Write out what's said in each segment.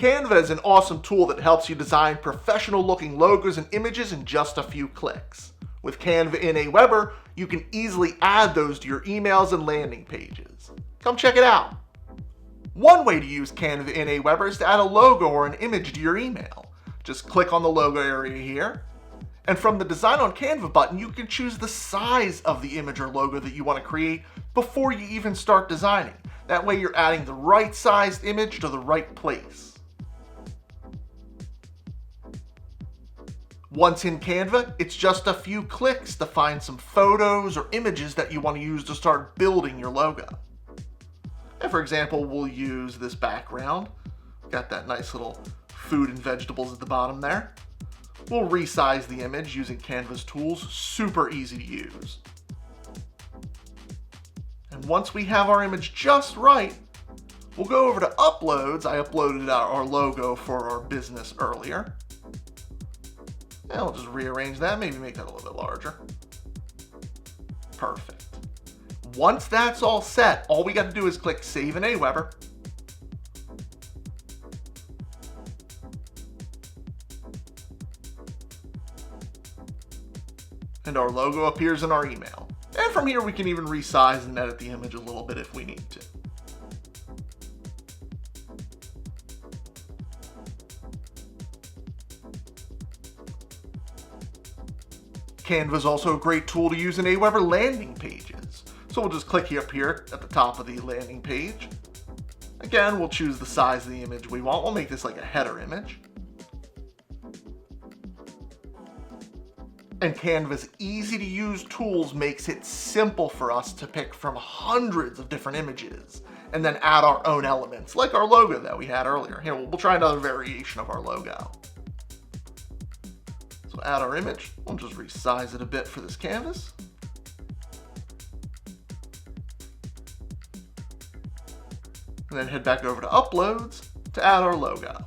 Canva is an awesome tool that helps you design professional looking logos and images in just a few clicks. With Canva in Aweber, you can easily add those to your emails and landing pages. Come check it out. One way to use Canva in Aweber is to add a logo or an image to your email. Just click on the logo area here, and from the Design on Canva button, you can choose the size of the image or logo that you want to create before you even start designing. That way you're adding the right sized image to the right place. Once in Canva, it's just a few clicks to find some photos or images that you want to use to start building your logo. And for example, we'll use this background. Got that nice little food and vegetables at the bottom there. We'll resize the image using Canva's tools, super easy to use. And once we have our image just right, we'll go over to Uploads. I uploaded our logo for our business earlier. And I'll just rearrange that, maybe make that a little bit larger. Perfect. Once that's all set, all we got to do is click Save in Aweber. And our logo appears in our email. And from here we can even resize and edit the image a little bit if we need to. Canva is also a great tool to use in Aweber landing pages. So we'll just click up here at the top of the landing page. Again, we'll choose the size of the image we want. We'll make this like a header image. And Canva's easy to use tools makes it simple for us to pick from hundreds of different images and then add our own elements, like our logo that we had earlier. Here, we'll try another variation of our logo. So add our image. We'll just resize it a bit for this canvas. And then head back over to Uploads to add our logo.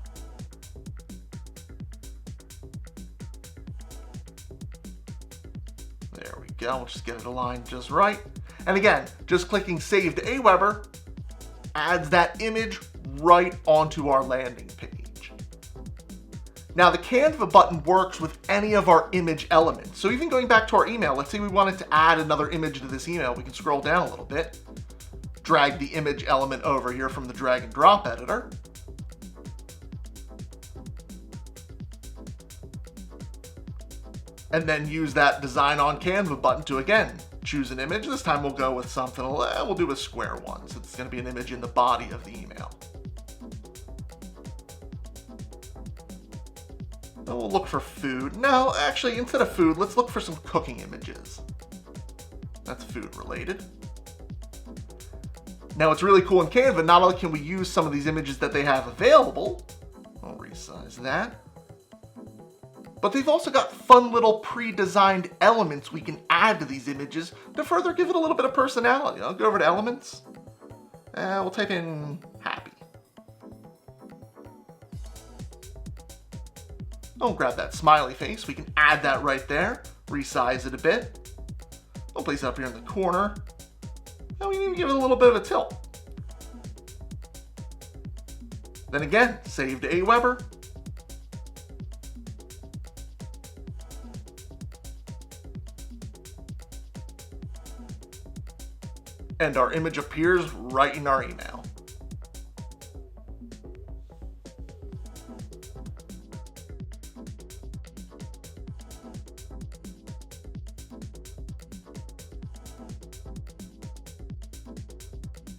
There we go. We'll just get it aligned just right. And again, just clicking Save to Aweber adds that image right onto our landing page. Now the Canva button works with any of our image elements. So even going back to our email, let's say we wanted to add another image to this email, we can scroll down a little bit, drag the image element over here from the drag and drop editor. And then use that Design on Canva button to again, choose an image. This time we'll go with something, we'll do a square one, so it's gonna be an image in the body of the email. And we'll look for food. No, actually, instead of food, let's look for some cooking images. That's food related. Now what's really cool in Canva, not only can we use some of these images that they have available, I'll resize that, but they've also got fun little pre-designed elements we can add to these images to further give it a little bit of personality. I'll go over to Elements, and we'll type in happy. I'll grab that smiley face. We can add that right there, resize it a bit. We'll place it up here in the corner. And we need to give it a little bit of a tilt. Then again, save to Aweber. And our image appears right in our email.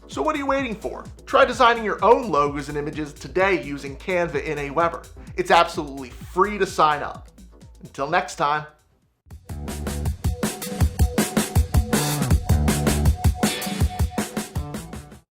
So what are you waiting for? Try designing your own logos and images today using Canva in Aweber. It's absolutely free to sign up. Until next time.